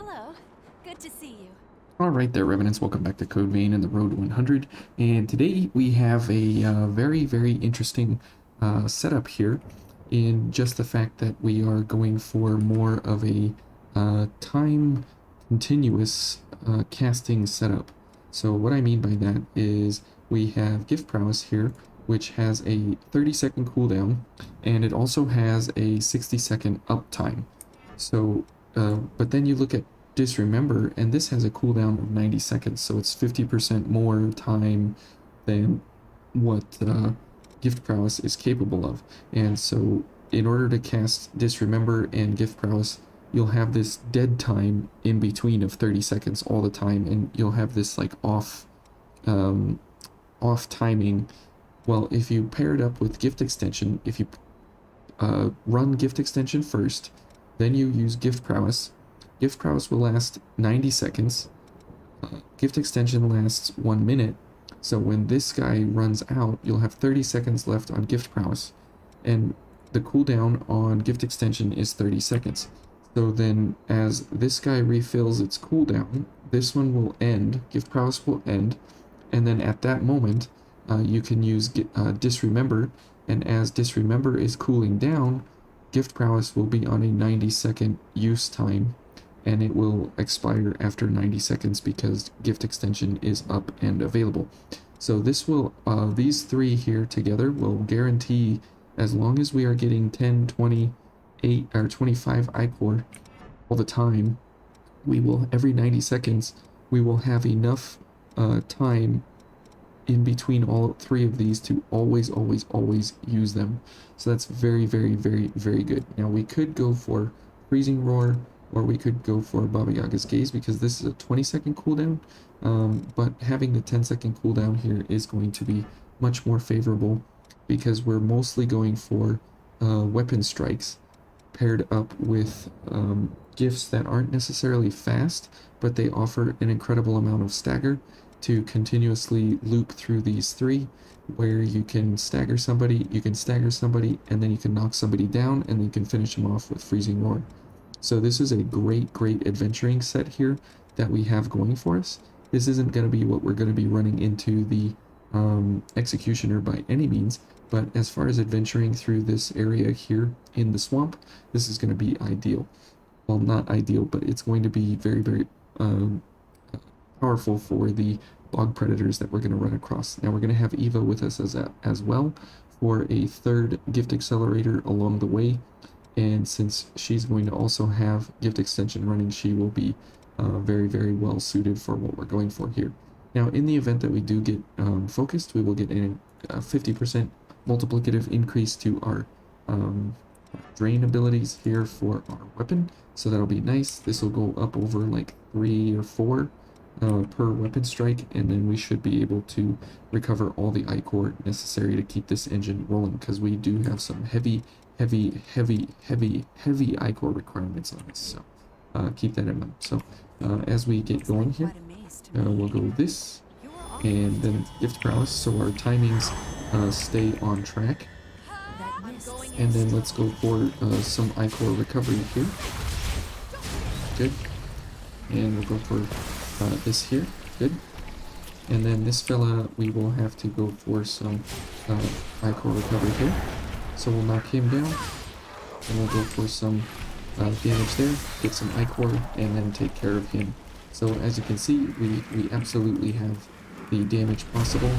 Hello. Good to see you. Alright there, Revenants, welcome back to Code Vein and the Road to 100, and today we have a very interesting setup here, in just the fact that we are going for more of a time continuous casting setup. So what I mean by that is we have Gift Prowess here, which has a 30-second cooldown, and it also has a 60-second uptime. So, but then you look at Disremember, and this has a cooldown of 90 seconds, so it's 50% more time than what Gift Prowess is capable of. And so in order to cast Disremember and Gift Prowess, you'll have this dead time in between of 30 seconds all the time, and you'll have this like off timing. Well, if you pair it up with Gift Extension, if you run Gift Extension first, then you use Gift Prowess. Gift Prowess will last 90 seconds. Gift Extension lasts 1 minute. So when this guy runs out, you'll have 30 seconds left on Gift Prowess. And the cooldown on Gift Extension is 30 seconds. So then as this guy refills its cooldown, this one will end, Gift Prowess will end. And then at that moment, you can use Disremember. And as Disremember is cooling down, Gift Prowess will be on a 90-second use time, and it will expire after 90 seconds because Gift Extension is up and available. So this will, these three here together will guarantee, as long as we are getting 10, 20, 8, or 25 iCore all the time, we will, every 90 seconds, we will have enough time in between all three of these to always use them. So that's very good. Now we could go for Freezing Roar, or we could go for Baba Yaga's Gaze, because this is a 20-second cooldown, but having the 10-second cooldown here is going to be much more favorable, because we're mostly going for weapon strikes paired up with gifts that aren't necessarily fast, but they offer an incredible amount of stagger to continuously loop through these three, where you can stagger somebody, and then you can knock somebody down, and then you can finish them off with Freezing Roar. So this is a great adventuring set here that we have going for us. This isn't going to be what we're going to be running into the Executioner by any means, but as far as adventuring through this area here in the swamp, this is going to be ideal. Well, not ideal, but it's going to be very powerful for the bog predators that we're going to run across. Now we're going to have Eva with us as well for a third gift accelerator along the way, and since she's going to also have Gift Extension running, she will be very well suited for what we're going for here. Now in the event that we do get focused, we will get a 50% multiplicative increase to our drain abilities here for our weapon, so that'll be nice. This will go up over like 3 or 4 per weapon strike, and then we should be able to recover all the iCore necessary to keep this engine rolling, because we do have some heavy iCore requirements on this, so keep that in mind. So as we get going here, we'll go this, and then Gift Prowess, so our timings stay on track. And then let's go for some iCore recovery here. Good. And we'll go for this here. Good. And then this fella, we will have to go for some iCore recovery here. So we'll knock him down, and we'll go for some damage there, get some iCore, and then take care of him. So as you can see, we absolutely have the damage possible.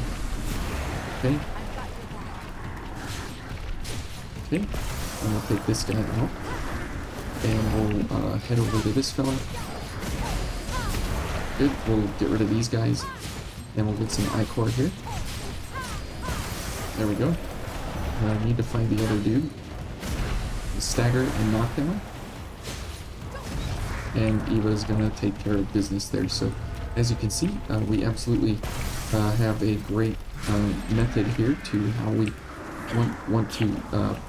Okay. Okay, and we'll take this guy out, and we'll head over to this fella. Good, we'll get rid of these guys, and we'll get some iCore here. There we go. I need to find the other dude, stagger and knockdown, and Eva's gonna take care of business there. So as you can see, we absolutely have a great method here to how we want to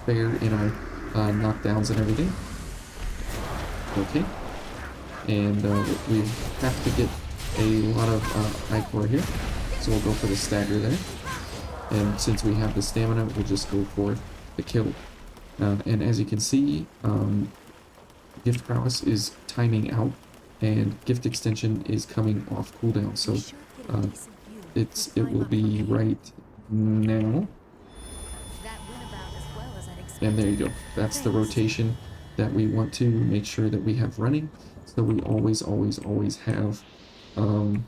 fare in our knockdowns and everything. Okay, and we have to get a lot of iCore here, so we'll go for the stagger there. And since we have the stamina, we'll just go for the kill. And as you can see, Gift Prowess is timing out and gift extension is coming off cooldown. So uh, it will be right now. That went about as well as I'd And there expected. you go. That's the Thanks. rotation that we want to make sure that we have running. So we always have um,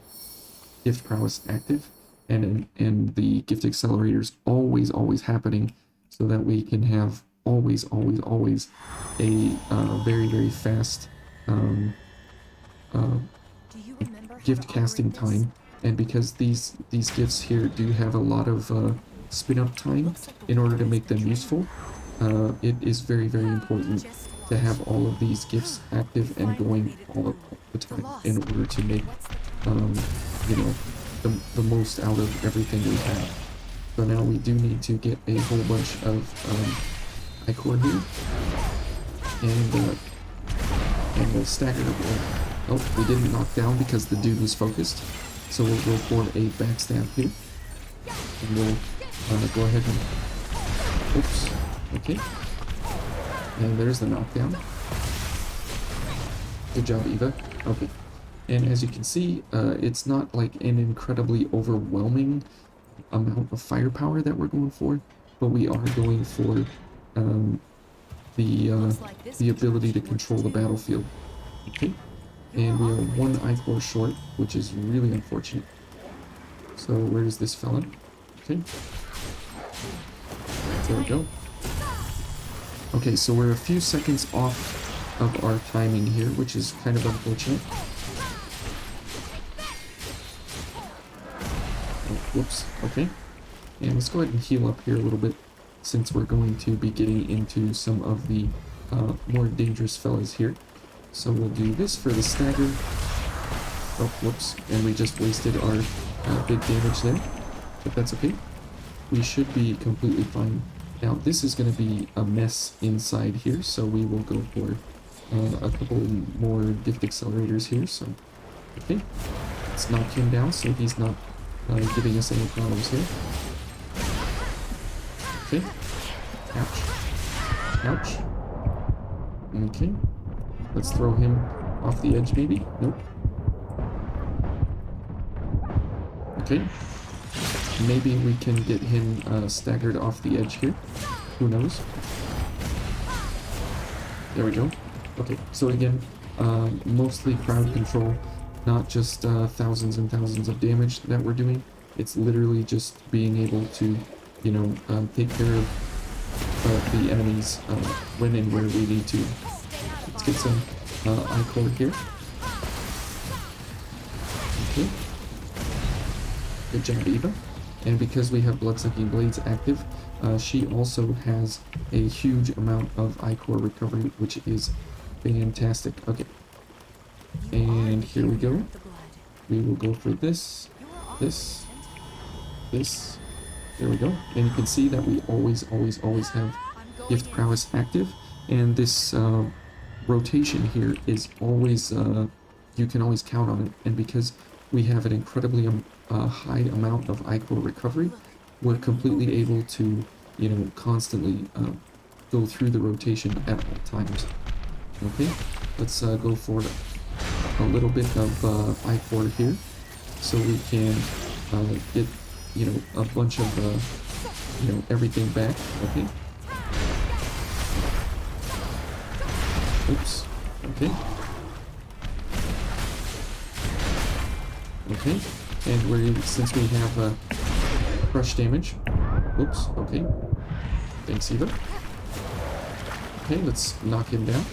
gift prowess active, and the gift accelerators always happening, so that we can have always a very fast um, uh, Do you remember how to gift casting operate this? time. And because these gifts here do have a lot of spin up time Looks like the in order water to has make been them drained. usable, it is very important Just to watch. have all of these gifts active and Finally going made it all through. the The time loss. in order to make What's the time? um, you know, the most out of everything we have. So now we do need to get a whole bunch of ichor here, and we'll stagger. Oh, we didn't knock down because the dude was focused. So we'll go for a backstab here, and we'll go ahead and oops, okay, and there's the knockdown. Good job, Eva. Okay, and as you can see, it's not like an incredibly overwhelming amount of firepower that we're going for, but we are going for um, Looks like this the ability to contraption works control the too. battlefield. Okay, You're and we are awfully one attentive. ichor short, which is really unfortunate. So where's this fella? Okay, there we go. Okay, so we're a few seconds off of our timing here, which is kind of unfortunate. Oh, whoops. Okay. And let's go ahead and heal up here a little bit, since we're going to be getting into some of the more dangerous fellas here. So we'll do this for the stagger. Oh, whoops. And we just wasted our big damage there. But that's okay. We should be completely fine. Now, this is going to be a mess inside here, so we will go for a couple more gift accelerators here. So, okay. Let's knock him down so he's not giving us any problems here. Okay. Ouch. Ouch. Okay. Let's throw him off the edge, maybe? Nope. Okay. Maybe we can get him staggered off the edge here. Who knows? There we go. Okay, so again, mostly crowd control, not just thousands and thousands of damage that we're doing. It's literally just being able to, you know, take care of the enemies when and where we need to. Let's get some ichor here. Okay. Good job, Eva. And because we have Bloodsucking Blades active, she also has a huge amount of ichor recovery, which is fantastic. Okay. And here we go. We will go for this, this, this. There we go. And you can see that we always have Gift Prowess active. And this rotation here is always, you can always count on it. And because we have an incredibly high amount of ichor recovery, we're completely able to, you know, constantly go through the rotation at all times. Okay, let's go for a little bit of ichor here, so we can get, you know, a bunch of, you know, everything back. Okay. Oops. Okay. Okay. And we're, since we have crush damage. Oops. Okay. Thanks, Eva. Okay, let's knock him down.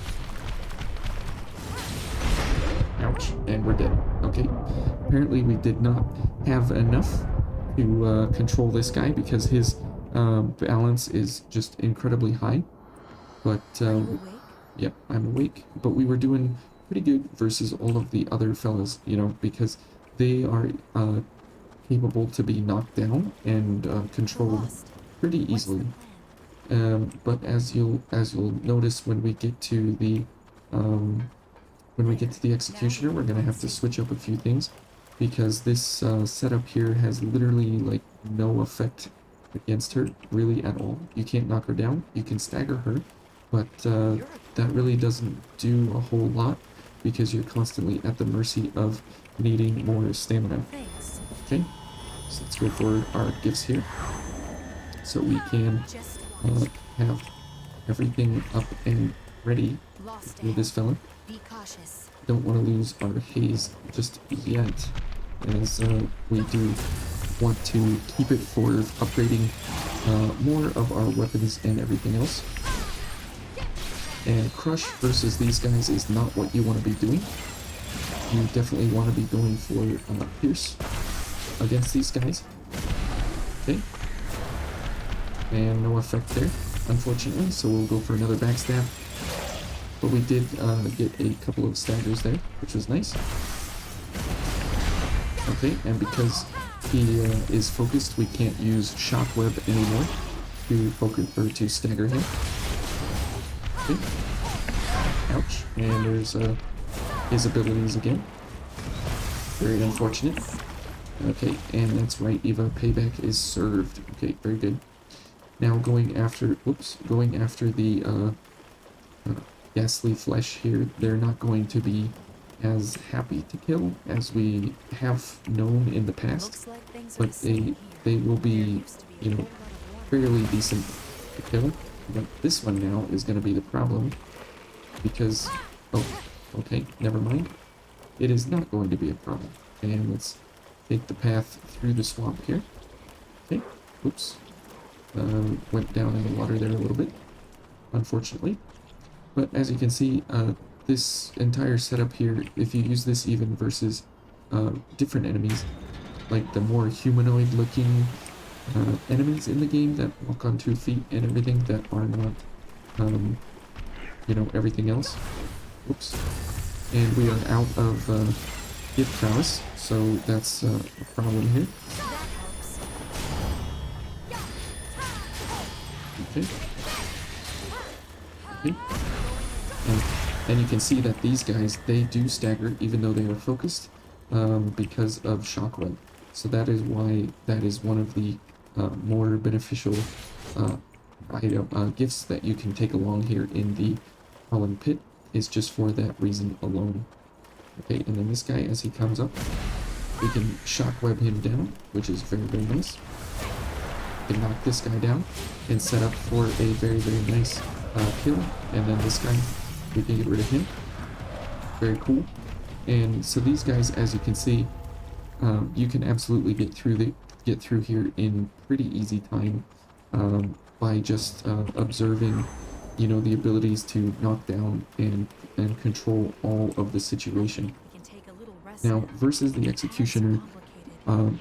Ouch. And we're dead. Okay. Apparently we did not have enough to control this guy because his balance is just incredibly high. But yep, I'm awake. But we were doing pretty good versus all of the other fellas, you know, because they are capable to be knocked down and controlled pretty easily. But as you'll notice when we get to the executioner, we're gonna have to switch up a few things because this setup here has literally like no effect against her really at all. You can't knock her down. You can stagger her, but that really doesn't do a whole lot because you're constantly at the mercy of needing more stamina. Thanks. Okay, so let's go for our gifts here, so we can Just have everything up and ready lost for this fella. Be cautious. Don't want to lose our haze just yet, as we do want to keep it for upgrading more of our weapons and everything else. And crush versus these guys is not what you want to be doing. You definitely want to be going for pierce against these guys. Okay, and no effect there, unfortunately, so we'll go for another backstab. But we did get a couple of staggers there, which was nice. Okay, and because he is focused, we can't use shockweb anymore to focus or to stagger him. Okay. Ouch. And there's his abilities again. Very unfortunate. Okay, and that's right, Eva, payback is served. Okay, very good. Now going after the ghastly flesh here, they're not going to be as happy to kill as we have known in the past, but they will be, you know, fairly decent to kill. But this one now is going to be the problem, because, oh, okay, never mind. It is not going to be a problem. And let's take the path through the swamp here. Okay, oops. Went down in the water there a little bit, unfortunately. But as you can see, this entire setup here, if you use this even versus different enemies, like the more humanoid looking enemies in the game that walk on 2 feet and everything, that are not, you know, everything else. Oops. And we are out of gift prowess, so that's a problem here. Okay. Okay. And you can see that these guys, they do stagger even though they are focused, because of shockwave. So that is why that is one of the more beneficial gifts that you can take along here in the Fallen Pit, is just for that reason alone. Okay, and then this guy, as he comes up, we can shockwave him down, which is very, very nice. We can knock this guy down and set up for a very, very nice kill. And then this guy, we can get rid of him. Very cool. And so these guys, as you can see, you can absolutely get through here in pretty easy time, by just observing, you know, the abilities to knock down and control all of the situation. Now, versus the Executioner,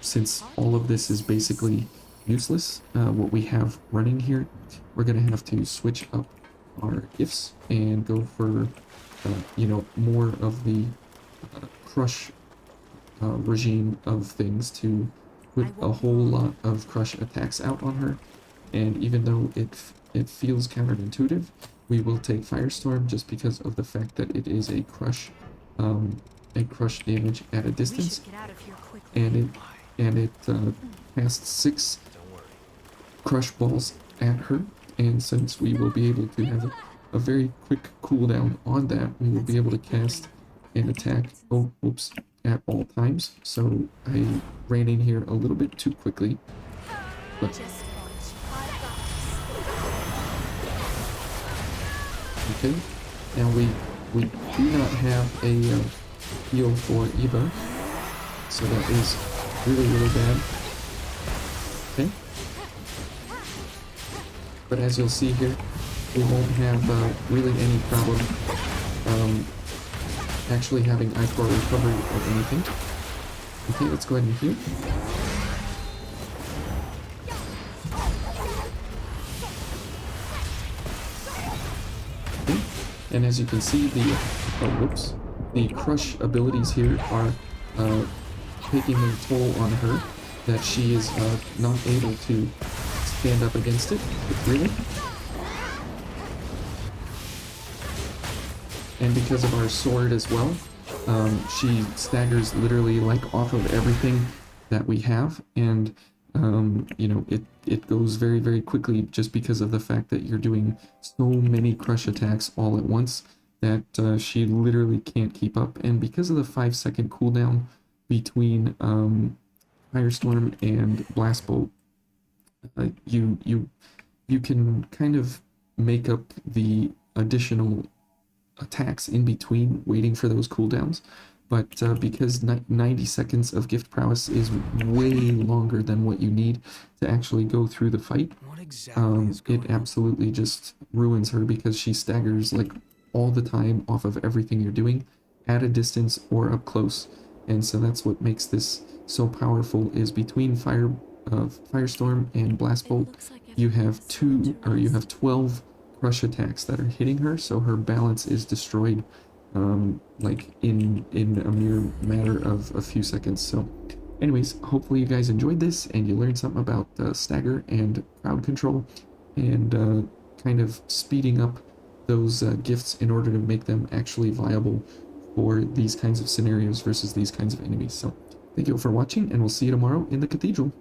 since all of this is basically useless, what we have running here, we're going to have to switch up our gifts and go for, you know, more of the crush regime of things, to put a whole lot of crush attacks out on her. And even though it feels counterintuitive, we will take Firestorm just because of the fact that it is a crush damage at a distance, and it casts 6 crush balls at her. And since we will be able to have a very quick cooldown on that, we will be able to cast and attack, oh, oops, at all times. So I ran in here a little bit too quickly, but okay. Now we do not have a heal for Eva, so that is really, really bad. Okay. But as you'll see here, we won't have really any problem actually having Icor recovery or anything. Okay, let's go ahead and heal. Okay. And as you can see, the crush abilities here are taking a toll on her, that she is not able to stand up against it, really. And because of our sword as well, she staggers literally like off of everything that we have, and you know, it goes very, very quickly just because of the fact that you're doing so many crush attacks all at once, that she literally can't keep up. And because of the 5-second cooldown between Firestorm and Blast Bolt, you can kind of make up the additional attacks in between, waiting for those cooldowns. But because 90 seconds of gift prowess is way longer than what you need to actually go through the fight, What exactly is going it absolutely just ruins her, because she staggers like all the time off of everything you're doing at a distance or up close. And so that's what makes this so powerful, is between Firestorm and Blast Bolt, you have 12 crush attacks that are hitting her, so her balance is destroyed like in a mere matter of a few seconds. So anyways, hopefully you guys enjoyed this and you learned something about stagger and crowd control, and kind of speeding up those gifts in order to make them actually viable for these kinds of scenarios versus these kinds of enemies. So thank you all for watching, and we'll see you tomorrow in the cathedral.